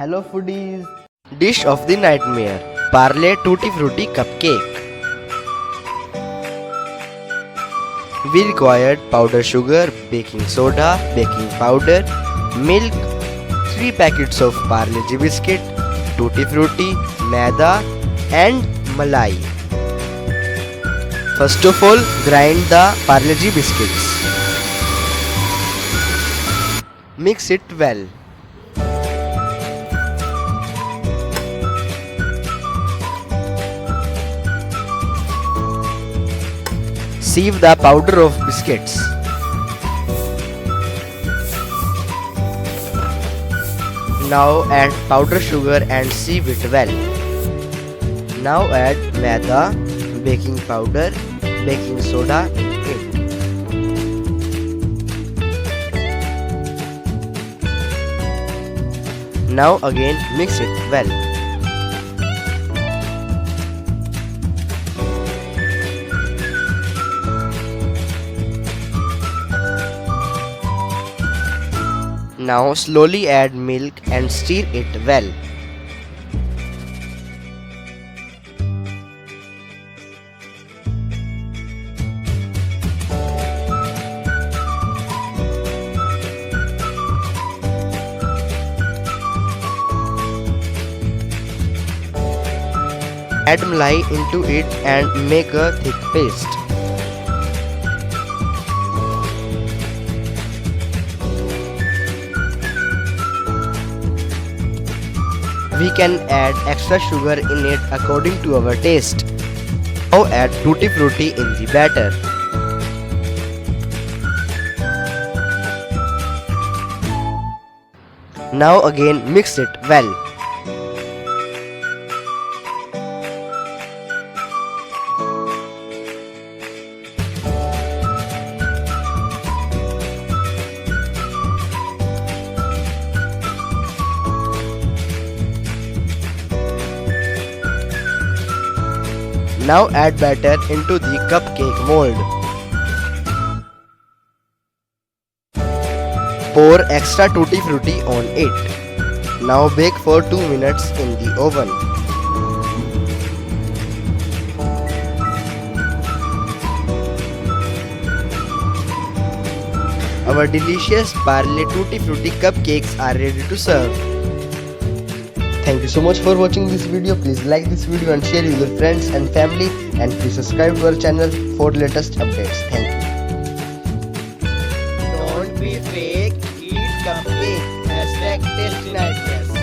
Hello foodies! Dish of the nightmare, Parle Tooty Fruity Cupcake. We required powdered sugar, baking soda, baking powder, milk, 3 packets of Parle G Biscuit, Tutti Frutti, maida and malai. First of all, grind the Parle G Biscuits. Mix it well. Sieve the powder of biscuits. Now add powdered sugar and sieve it well. Now add maida, baking powder, baking soda in it. Now again mix it well. Now slowly add milk and stir it well. Add malai into it and make a thick paste. We can add extra sugar in it according to our taste. Now add tutti frutti in the batter. Now again mix it well. Now add batter into the cupcake mold. Pour extra tutti frutti on it. Now bake for 2 minutes in the oven. Our delicious Parle Tutti Frutti cupcakes are ready to serve. Thank you so much for watching this video. Please like this video and share with your friends and family, and please subscribe to our channel for latest updates. Thank you. Don't be fake, eat cupcake. #tasty nightmares.